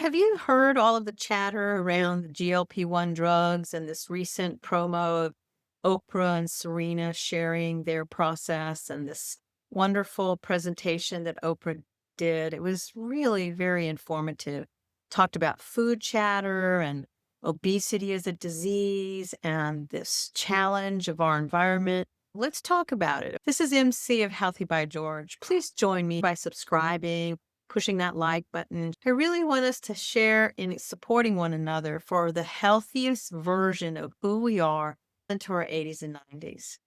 have you heard all of the chatter around the GLP-1 drugs and this recent promo of Oprah and Serena sharing their process and this wonderful presentation that Oprah did? It was really very informative. Talked about food chatter and obesity as a disease and this challenge of our environment. Let's talk about it. This is MC of Healthy by George. Please join me by subscribing, pushing that like button. I really want us to share in supporting one another for the healthiest version of who we are into our 80s and 90s.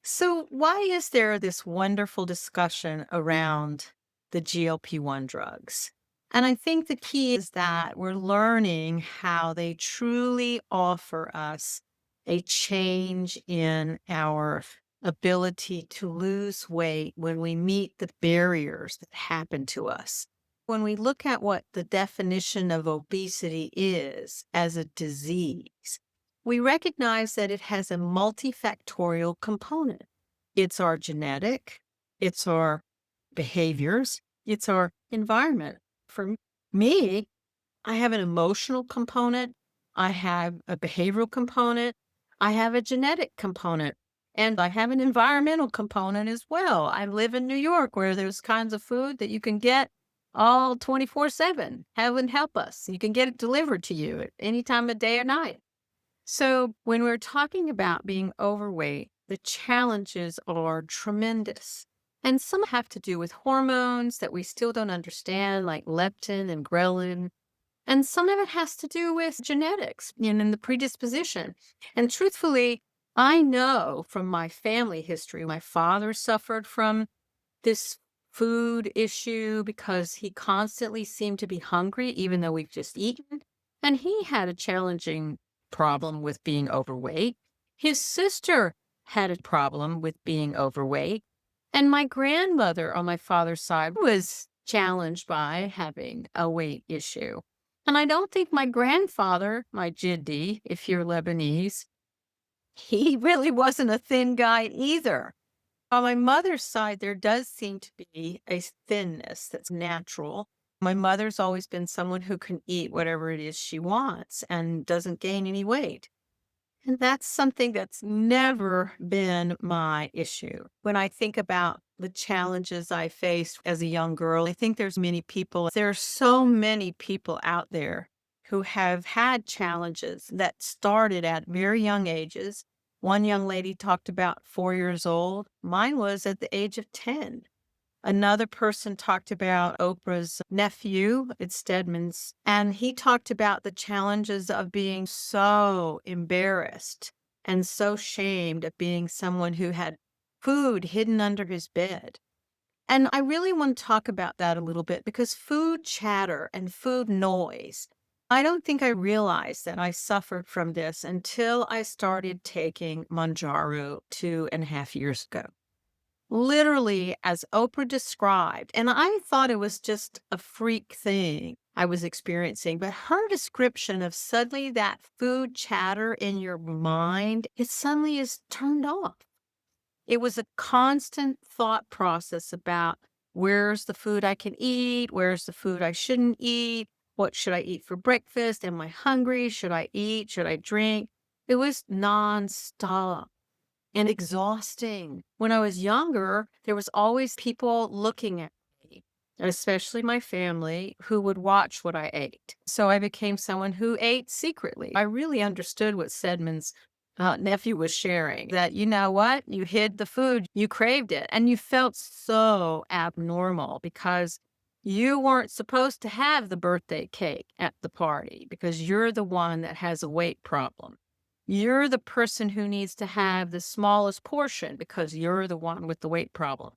So, why is there this wonderful discussion around the GLP-1 drugs? And I think the key is that we're learning how they truly offer us a change in our ability to lose weight when we meet the barriers that happen to us. When we look at what the definition of obesity is as a disease, we recognize that it has a multifactorial component. It's our genetic, it's our behaviors, it's our environment. For me, I have an emotional component, I have a behavioral component, I have a genetic component, and I have an environmental component as well. I live in New York where there's kinds of food that you can get all 24/7. Heaven help us. You can get it delivered to you at any time of day or night. So, when we're talking about being overweight, the challenges are tremendous. And some have to do with hormones that we still don't understand, like leptin and ghrelin. And some of it has to do with genetics and the predisposition. And truthfully, I know from my family history, my father suffered from this food issue because he constantly seemed to be hungry, even though we've just eaten. And he had a challenging problem with being overweight. His sister had a problem with being overweight. And my grandmother on my father's side was challenged by having a weight issue. And I don't think my grandfather, my Jiddi, if you're Lebanese, he really wasn't a thin guy either. On my mother's side, there does seem to be a thinness that's natural. My mother's always been someone who can eat whatever it is she wants and doesn't gain any weight. And that's something that's never been my issue. When I think about the challenges I faced as a young girl, I think there are so many people out there who have had challenges that started at very young ages. One young lady talked about 4 years old. Mine was at the age of 10. Another person talked about Oprah's nephew, it's Stedman's, and he talked about the challenges of being so embarrassed and so shamed of being someone who had food hidden under his bed. And I really want to talk about that a little bit because food chatter and food noise, I don't think I realized that I suffered from this until I started taking Manjaro 2.5 years ago. Literally, as Oprah described, and I thought it was just a freak thing I was experiencing, but her description of suddenly that food chatter in your mind, it suddenly is turned off. It was a constant thought process about where's the food I can eat, where's the food I shouldn't eat, what should I eat for breakfast, am I hungry, should I eat, should I drink? It was nonstop and exhausting. When I was younger, there was always people looking at me, especially my family, who would watch what I ate. So I became someone who ate secretly. I really understood what Sedman's nephew was sharing, that you know what? You hid the food, you craved it, and you felt so abnormal because you weren't supposed to have the birthday cake at the party because you're the one that has a weight problem. You're the person who needs to have the smallest portion because you're the one with the weight problem.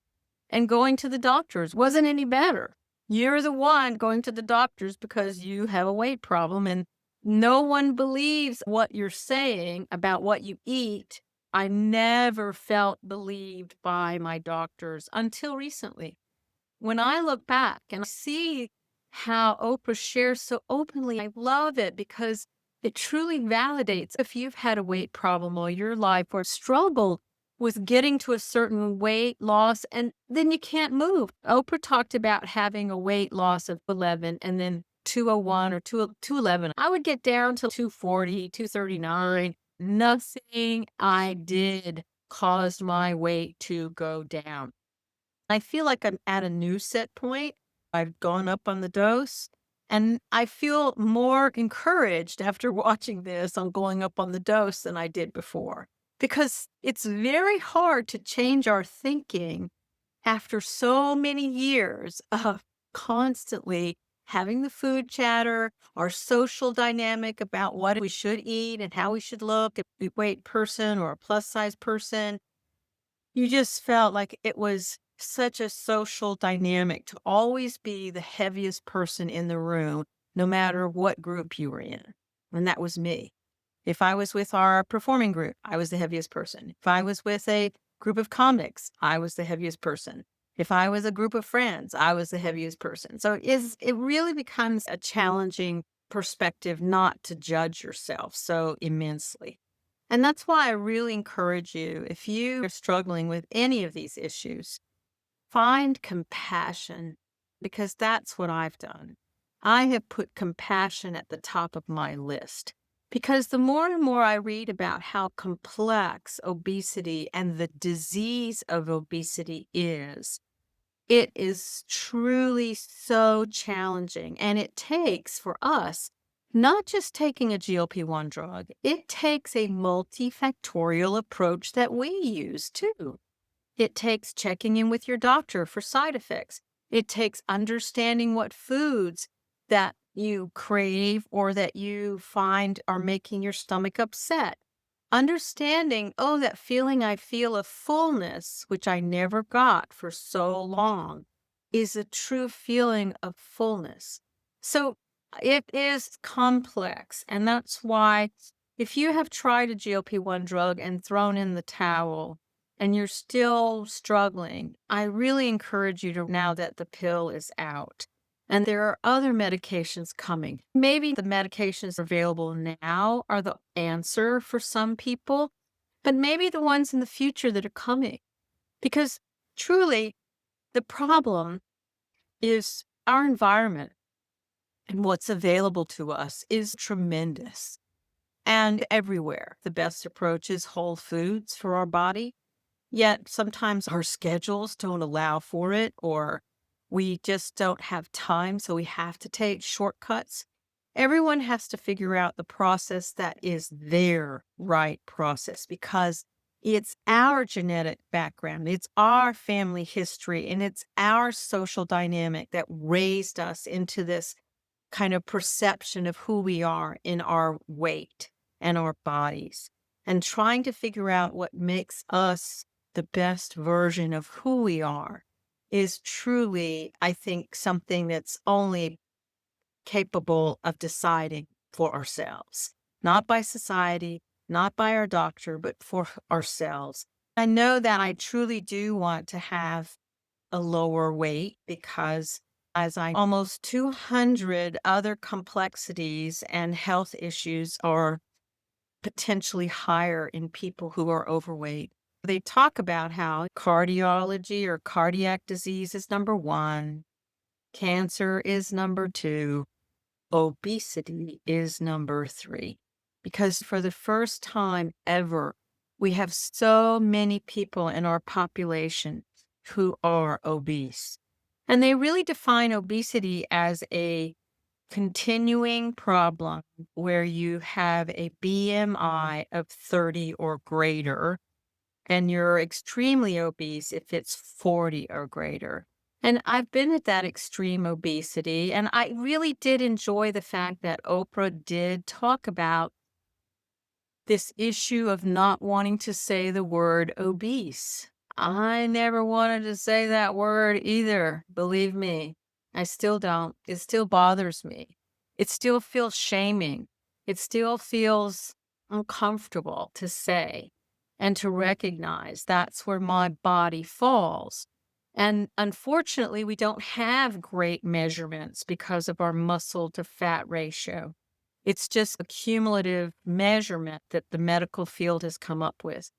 And going to the doctors wasn't any better. You're the one going to the doctors because you have a weight problem and no one believes what you're saying about what you eat. I never felt believed by my doctors until recently. When I look back and see how Oprah shares so openly, I love it because it truly validates if you've had a weight problem all your life or struggled with getting to a certain weight loss and then you can't move. Oprah talked about having a weight loss of 11 and then 201 or 211. I would get down to 240, 239. Nothing I did caused my weight to go down. I feel like I'm at a new set point. I've gone up on the dose, and I feel more encouraged after watching this on going up on the dose than I did before. Because it's very hard to change our thinking after so many years of constantly having the food chatter, our social dynamic about what we should eat and how we should look, if we weight person or a plus size person. You just felt like it was such a social dynamic to always be the heaviest person in the room, no matter what group you were in. And that was me. If I was with our performing group, I was the heaviest person. If I was with a group of comics, I was the heaviest person. If I was a group of friends, I was the heaviest person. So it really becomes a challenging perspective not to judge yourself so immensely. And that's why I really encourage you, if you are struggling with any of these issues, find compassion, because that's what I've done. I have put compassion at the top of my list because the more and more I read about how complex obesity and the disease of obesity is, it is truly so challenging. And it takes for us not just taking a GLP-1 drug, it takes a multifactorial approach that we use too. It takes checking in with your doctor for side effects. It takes understanding what foods that you crave or that you find are making your stomach upset. Understanding, oh, that feeling I feel of fullness, which I never got for so long, is a true feeling of fullness. So it is complex. And that's why if you have tried a GLP-1 drug and thrown in the towel and you're still struggling, I really encourage you to, now that the pill is out, and there are other medications coming. Maybe the medications available now are the answer for some people, but maybe the ones in the future that are coming. Because truly, the problem is our environment and what's available to us is tremendous and everywhere. The best approach is whole foods for our body. Yet sometimes our schedules don't allow for it, or we just don't have time, so we have to take shortcuts. Everyone has to figure out the process that is their right process because it's our genetic background, it's our family history, and it's our social dynamic that raised us into this kind of perception of who we are in our weight and our bodies. And trying to figure out what makes us the best version of who we are is truly, I think, something that's only capable of deciding for ourselves, not by society, not by our doctor, but for ourselves. I know that I truly do want to have a lower weight because as I almost 200 other complexities and health issues are potentially higher in people who are overweight. They talk about how cardiology or cardiac disease is number one, cancer is number two, obesity is number three. Because for the first time ever, we have so many people in our population who are obese. And they really define obesity as a continuing problem where you have a BMI of 30 or greater, and you're extremely obese if it's 40 or greater. And I've been at that extreme obesity, and I really did enjoy the fact that Oprah did talk about this issue of not wanting to say the word obese. I never wanted to say that word either, believe me. I still don't. It still bothers me. It still feels shaming. It still feels uncomfortable to say and to recognize that's where my body falls. And unfortunately, we don't have great measurements because of our muscle to fat ratio. It's just a cumulative measurement that the medical field has come up with.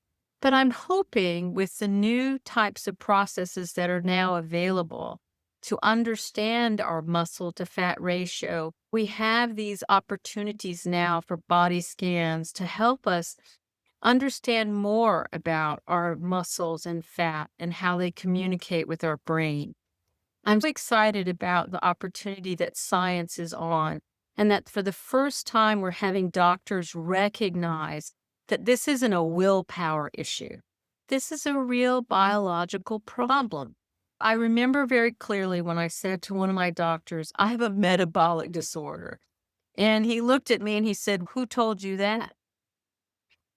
But I'm hoping with the new types of processes that are now available to understand our muscle to fat ratio. We have these opportunities now for body scans to help us understand more about our muscles and fat and how they communicate with our brain. I'm so excited about the opportunity that science is on, and that for the first time, we're having doctors recognize that this isn't a willpower issue. This is a real biological problem. I remember very clearly when I said to one of my doctors, I have a metabolic disorder. And he looked at me and he said, "Who told you that?"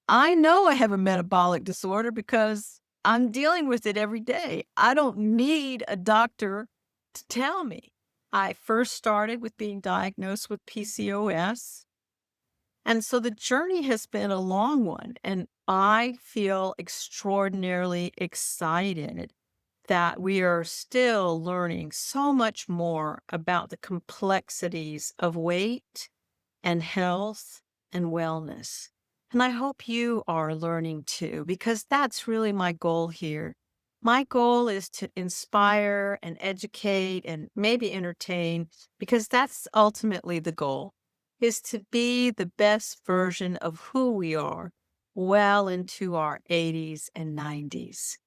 I know I have a metabolic disorder because I'm dealing with it every day. I don't need a doctor to tell me. I first started with being diagnosed with PCOS. And so the journey has been a long one. And I feel extraordinarily excited that we are still learning so much more about the complexities of weight and health and wellness. And I hope you are learning too, because that's really my goal here. My goal is to inspire and educate and maybe entertain, because that's ultimately the goal, is to be the best version of who we are well into our 80s and 90s.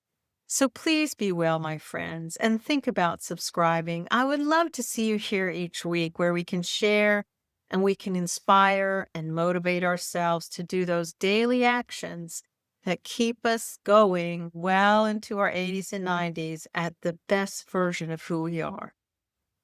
So please be well, my friends, and think about subscribing. I would love to see you here each week where we can share and we can inspire and motivate ourselves to do those daily actions that keep us going well into our 80s and 90s at the best version of who we are.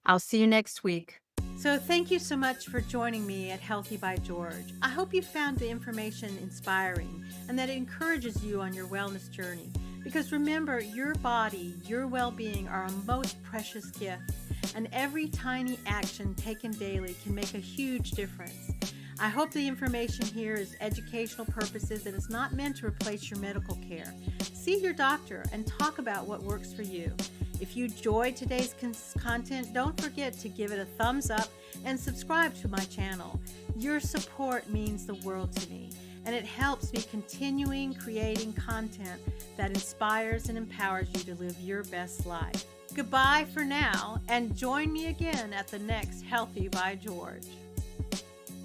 I'll see you next week. So thank you so much for joining me at Healthy by George. I hope you found the information inspiring and that it encourages you on your wellness journey. Because remember, your body, your well-being are a most precious gift, and every tiny action taken daily can make a huge difference. I hope the information here is educational purposes and is not meant to replace your medical care. See your doctor and talk about what works for you. If you enjoyed today's content, don't forget to give it a thumbs up and subscribe to my channel. Your support means the world to me, and it helps me continuing creating content that inspires and empowers you to live your best life. Goodbye for now, and join me again at the next Healthy by George.